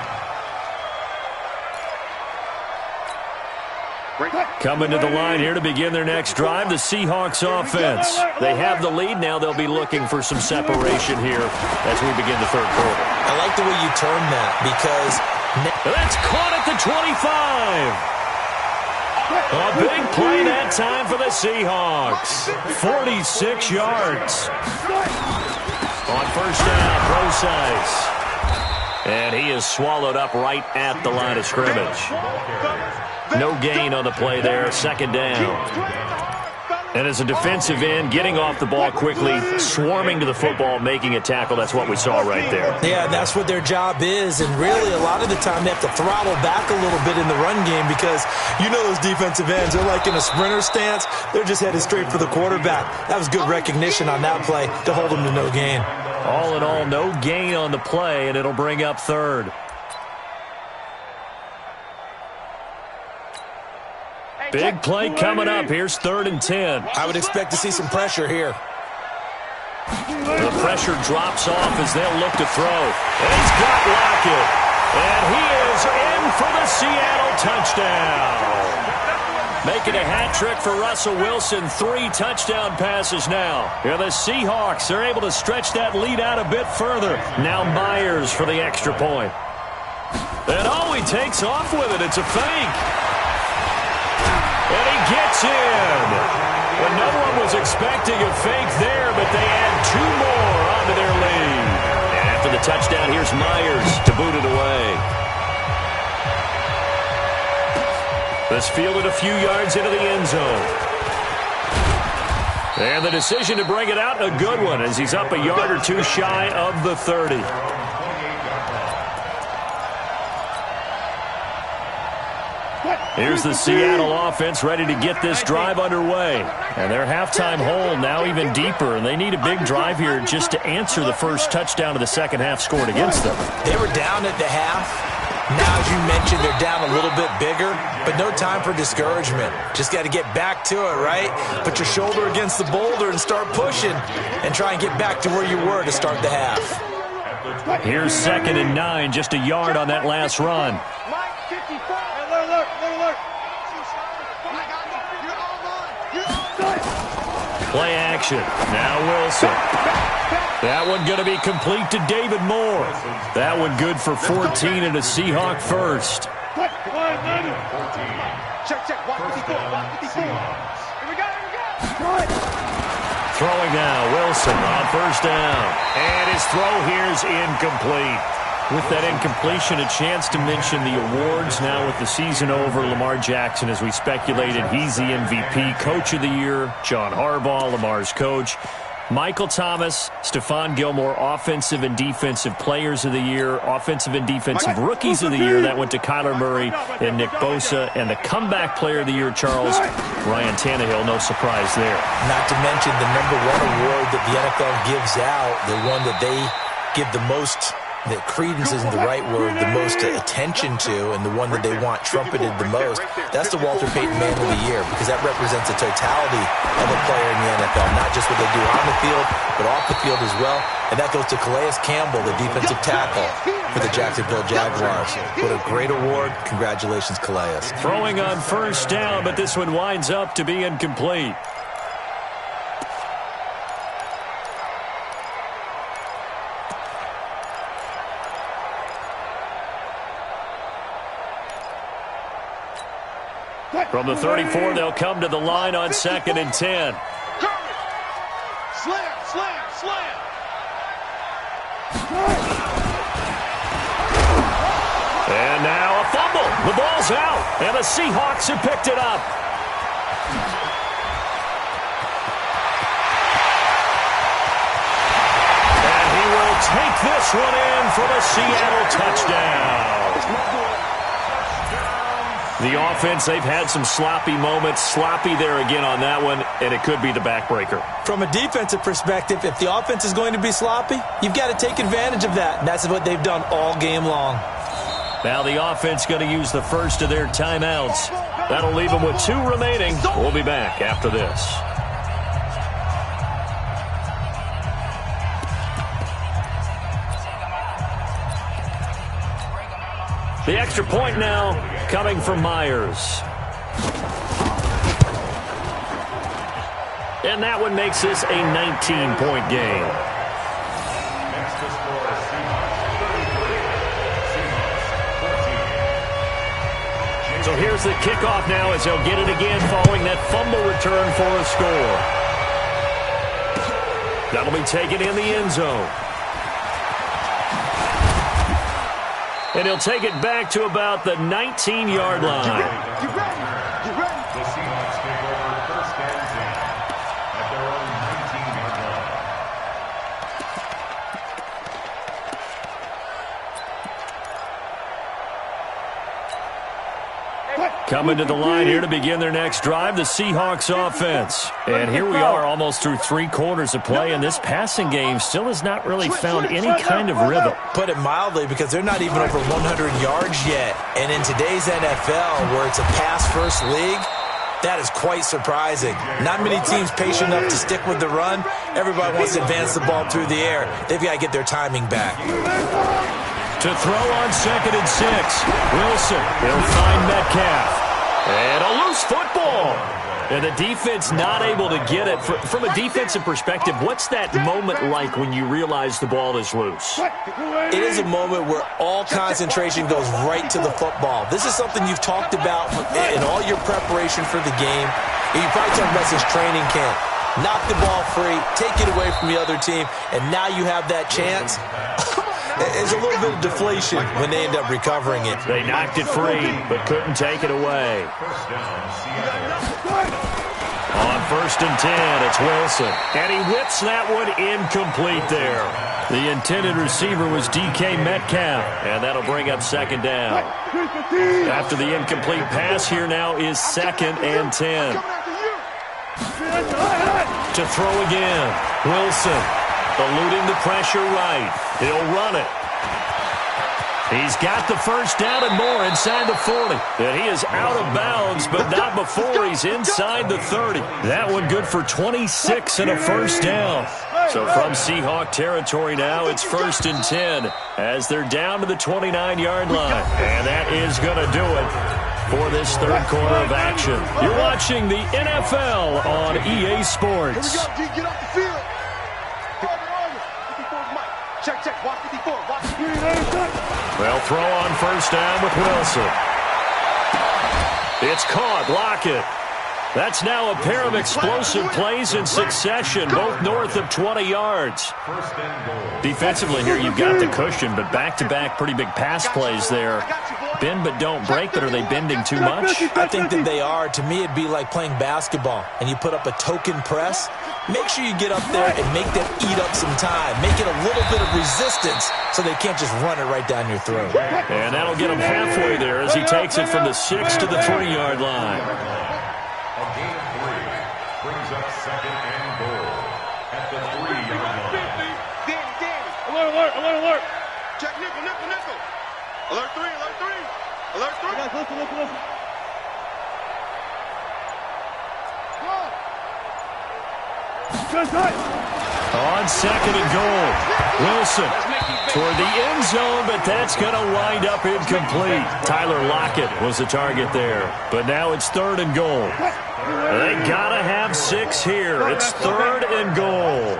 Coming to the line here to begin their next drive, the Seahawks offense. They have the lead now. They'll be looking for some separation here as we begin the 3rd quarter. I like the way you term that because... That's caught at the 25. A big play that time for the Seahawks. 46 yards. On 1st down, Procise. And he is swallowed up right at the line of scrimmage. No gain on the play there, second down. And as a defensive end, getting off the ball quickly, swarming to the football, making a tackle, that's what we saw right there. Yeah, that's what their job is. And really, a lot of the time, they have to throttle back a little bit in the run game because you know those defensive ends, they're like in a sprinter stance. They're just headed straight for the quarterback. That was good recognition on that play to hold them to no gain. All in all, no gain on the play, and it'll bring up third. Big play coming up. Here's 3rd and 10. I would expect to see some pressure here. The pressure drops off as they'll look to throw. And he's got Lockett. And he is in for the Seattle touchdown. Making a hat trick for Russell Wilson. 3 touchdown passes now. Yeah, the Seahawks are able to stretch that lead out a bit further. Now Myers for the extra point. And oh, he takes off with it. It's a fake. And he gets in. Well, no one was expecting a fake there, but they add 2 more onto their lead. And after the touchdown, here's Myers to boot it away. This fielded a few yards into the end zone. And the decision to bring it out, a good one, as he's up a yard or 2 shy of the 30. Here's the Seattle offense ready to get this drive underway. And their halftime hole now even deeper, and they need a big drive here just to answer the first touchdown of the second half scored against them. They were down at the half. Now, as you mentioned, they're down a little bit bigger, but no time for discouragement. Just got to get back to it, right? Put your shoulder against the boulder and start pushing and try and get back to where you were to start the half. Here's 2nd and 9, just a yard on that last run. Play action. Now Wilson. That one going to be complete to David Moore. That one good for 14 and a Seahawk first. Throwing now, Wilson on first down. And his throw here is incomplete. With that incompletion, a chance to mention the awards now with the season over. Lamar Jackson, as we speculated, he's the MVP, Coach of the Year. John Harbaugh, Lamar's coach. Michael Thomas, Stephon Gilmore, Offensive and Defensive Players of the Year. Offensive and Defensive Rookies of the Year. That went to Kyler Murray and Nick Bosa. And the Comeback Player of the Year, Charles, Ryan Tannehill. No surprise there. Not to mention the #1 award that the NFL gives out, the one that they give the most, that credence isn't the right word, the most attention to, and the one that they want trumpeted the most, that's the Walter Payton Man of the Year, because that represents the totality of a player in the NFL, not just what they do on the field, but off the field as well. And that goes to Calais Campbell, the defensive tackle for the Jacksonville Jaguars. What a great award. Congratulations, Calais. Throwing on first down, but this one winds up to be incomplete. From the 34, they'll come to the line on 2nd and 10. Slam, slam, slam. And now a fumble. The ball's out, and the Seahawks have picked it up. And he will take this one in for the Seattle touchdown. The offense, they've had some sloppy moments. Sloppy there again on that one, and it could be the backbreaker. From a defensive perspective, if the offense is going to be sloppy, you've got to take advantage of that. And that's what they've done all game long. Now the offense going to use the first of their timeouts. That'll leave them with 2 remaining. We'll be back after this. The extra point now coming from Myers. And that one makes this a 19-point game. Next to score, Seahawks 33, Seahawks 14. So here's the kickoff now as they'll get it again following that fumble return for a score. That'll be taken in the end zone. And he'll take it back to about the 19-yard line. Get ready. Get ready. The Seahawks take over first and 10 at their own 19-yard line. Coming to the line here to begin their next drive, the Seahawks offense. And here we are almost through 3 quarters of play, and this passing game still has not really found any kind of rhythm. Put it mildly, because they're not even over 100 yards yet. And in today's NFL, where it's a pass-first league, that is quite surprising. Not many teams patient enough to stick with the run. Everybody wants to advance the ball through the air. They've got to get their timing back. To throw on 2nd and 6. Wilson, he'll find Metcalf. And a loose football. And the defense not able to get it. From a defensive perspective, what's that moment like when you realize the ball is loose? It is a moment where all concentration goes right to the football. This is something you've talked about in all your preparation for the game. You probably talked about since training camp. Knock the ball free, take it away from the other team, and now you have that chance. There's a little bit of deflation when they end up recovering it. They knocked it free, but couldn't take it away. On 1st and 10, it's Wilson. And he whips that one incomplete there. The intended receiver was DK Metcalf, and that'll bring up 2nd down. After the incomplete pass, here now is 2nd and 10. To throw again, Wilson. Eluding the pressure right. He'll run it. He's got the first down and more inside the 40. And he is out of bounds, but not before he's inside the 30. That one good for 26 and a first down. So from Seahawk territory now, it's 1st and 10 as they're down to the 29-yard line. And that is going to do it for this 3rd quarter of action. You're watching the NFL on EA Sports. Here we go, G. Get off the field. Check, watch 54, watch 54. They'll throw on 1st down with Wilson. It's caught, Lockett. That's now a pair of explosive plays in succession, both north of 20 yards. Defensively here, you've got the cushion, but back-to-back pretty big pass plays there. Bend but don't break, but are they bending too much? I think that they are. To me, it'd be like playing basketball, and you put up a token press. Make sure you get up there and make them eat up some time. Make it a little bit of resistance so they can't just run it right down your throat. And that'll get him halfway there as he takes it from the 6 to the 3-yard line. A gain of 3 brings up 2nd and goal at the 3-yard line. Danny. Alert. Check nickel. Alert 3. Listen. On 2nd and goal, Wilson toward the end zone, but that's going to wind up incomplete. Tyler Lockett was the target there, but now it's 3rd and goal. They got to have 6 here. It's 3rd and goal.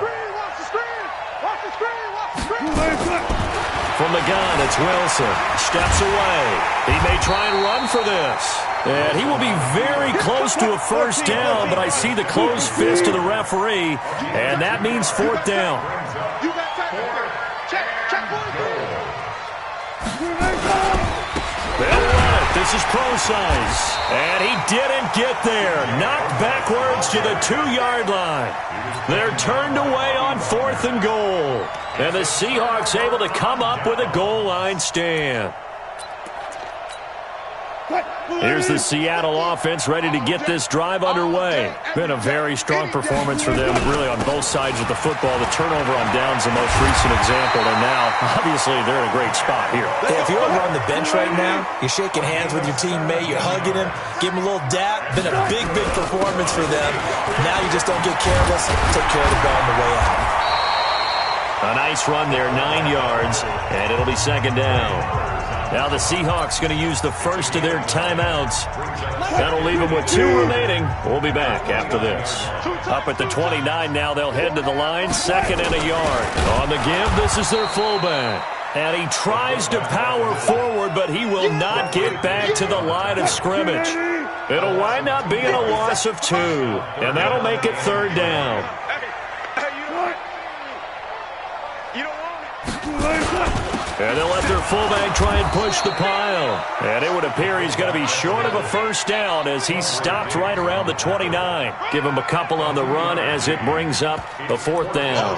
From the gun, it's Wilson. Steps away. He may try and run for this. And he will be very close to a first down, but I see the closed fist of the referee, and that means 4th down. They'll run it. This is Procise. And he didn't get there. Knocked backwards to the 2-yard line. They're turned away on 4th and goal. And the Seahawks able to come up with a goal line stand. Here's the Seattle offense ready to get this drive underway. Been a very strong performance for them, really on both sides of the football. The turnover on downs the most recent example, and now, obviously, they're in a great spot here. If you're over on the bench right now, you're shaking hands with your teammate, you're hugging him, give him a little dap. Been a big performance for them. Now you just don't get careless. Take care of the ball on the way out. A nice run there, 9 yards, and it'll be 2nd down. Now the Seahawks going to use the first of their timeouts. That'll leave them with 2 remaining. We'll be back after this. Up at the 29 now, they'll head to the line, 2nd and a yard. On the give, this is their fullback. And he tries to power forward, but he will not get back to the line of scrimmage. It'll wind up being a loss of 2, and that'll make it 3rd down. And they'll let their fullback try and push the pile. And it would appear he's going to be short of a first down as he stopped right around the 29. Give him a couple on the run as it brings up the fourth down.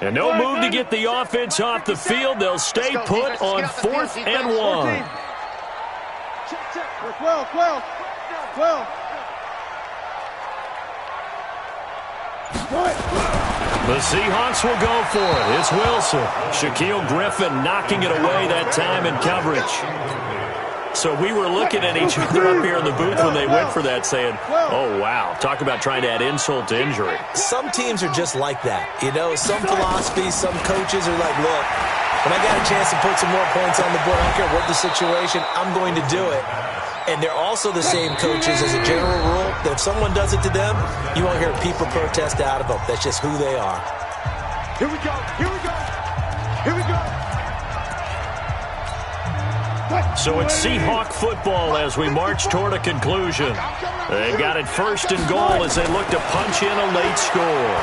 And no move to get the offense off the field. They'll stay put on 4th and 1. Check. 12. The Seahawks will go for it. It's Wilson. Shaquille Griffin knocking it away that time in coverage. So we were looking at each other up here in the booth when they went for that saying, oh, wow, talk about trying to add insult to injury. Some teams are just like that. You know, some philosophies, some coaches are like, look, when I got a chance to put some more points on the board, I don't care what the situation, I'm going to do it. And they're also the same coaches as a general rule that if someone does it to them, you won't hear people protest out of them. That's just who they are. Here we go. So it's Seahawk football as we march toward a conclusion. They've got it 1st and goal as they look to punch in a late score.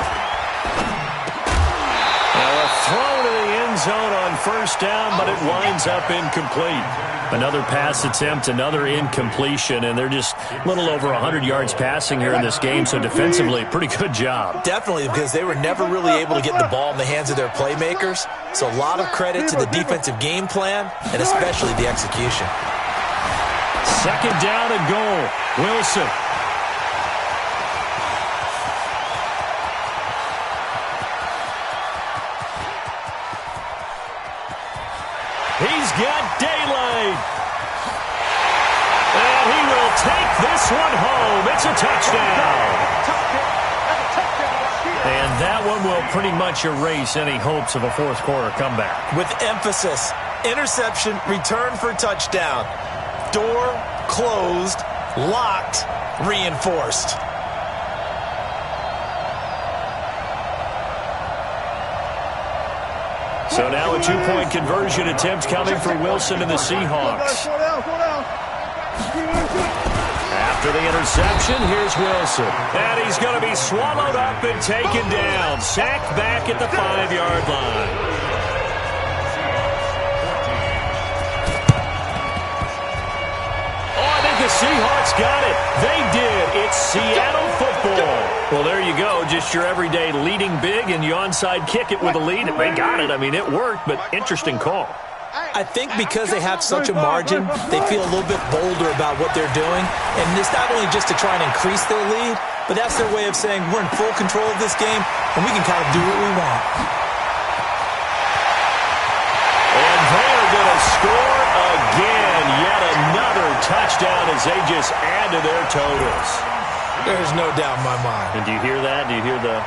Now a throw to the end zone on 1st down, but it winds up incomplete. Another pass attempt, another incompletion, and they're just a little over 100 yards passing here in this game, so defensively, pretty good job. Definitely, because they were never really able to get the ball in the hands of their playmakers. So a lot of credit to the defensive game plan, and especially the execution. 2nd down and goal. Wilson. He's got daylight. And he will take this one home. It's a touchdown. And that one will pretty much erase any hopes of a 4th quarter comeback. With emphasis, interception, return for touchdown. Door closed, locked, reinforced. So now a 2-point conversion attempt coming for Wilson and the Seahawks. After the interception, here's Wilson. And he's going to be swallowed up and taken down. Sacked back at the 5-yard line. Oh, I think the Seahawks got it. They did. It's Seattle football. Well, there you go. Just your everyday leading big, and you onside kick it with a lead. And they got it. I mean, it worked, but interesting call. I think because they have such a margin, they feel a little bit bolder about what they're doing. And it's not only just to try and increase their lead, but that's their way of saying we're in full control of this game, and we can kind of do what we want. And they are going to score again. Yet another touchdown as they just add to their totals. There's no doubt in my mind. And do you hear that? Do you hear the...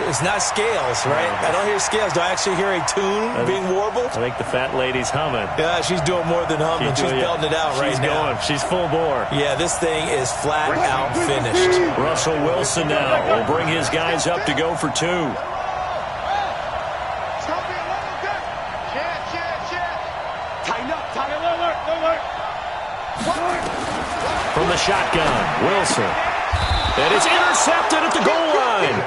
It's not scales, right? I don't hear scales. Do I actually hear a tune being warbled? I think the fat lady's humming. Yeah, she's doing more than humming. She's belting it out right now. She's full bore. Yeah, this thing is flat out finished. Russell Wilson now will bring his guys up to go for 2. From the shotgun, Wilson. And it's intercepted at the goal line.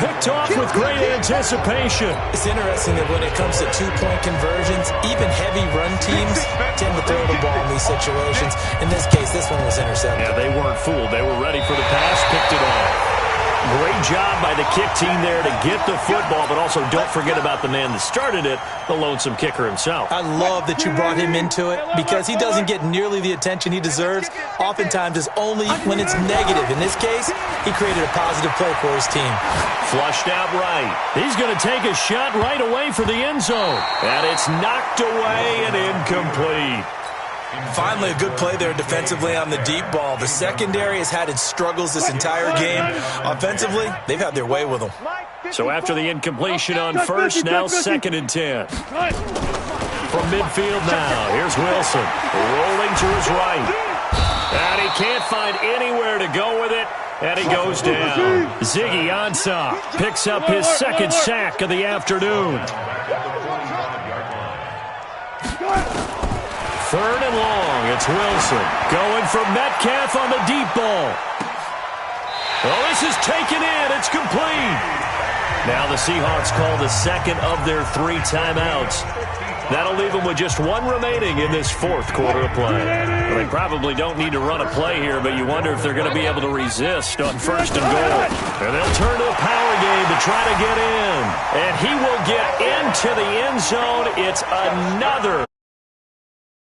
Picked off with great anticipation. It's interesting that when it comes to 2-point conversions, even heavy run teams tend to throw the ball in these situations. In this case, this one was intercepted. Yeah, they weren't fooled. They were ready for the pass, picked it off. Great job by the kick team there to get the football, but also don't forget about the man that started it, the lonesome kicker himself. I love that you brought him into it because he doesn't get nearly the attention he deserves. Oftentimes it's only when it's negative. In this case, he created a positive play for his team. Flushed out right. He's going to take a shot right away for the end zone. And it's knocked away and incomplete. Finally, a good play there defensively on the deep ball. The secondary has had its struggles this entire game. Offensively, they've had their way with them. So after the incompletion on 1st, now 2nd and 10. From midfield now, here's Wilson. Rolling to his right. And he can't find anywhere to go with it. And he goes down. Jerzeeguy62's picks up his 2nd sack of the afternoon. 3rd and long, it's Wilson. Going for Metcalf on the deep ball. Oh, this is taken in. It's complete. Now the Seahawks call the second of their 3 timeouts. That'll leave them with just 1 remaining in this 4th quarter of play. Well, they probably don't need to run a play here, but you wonder if they're going to be able to resist on 1st and goal. And they'll turn to a power game to try to get in. And he will get into the end zone. It's another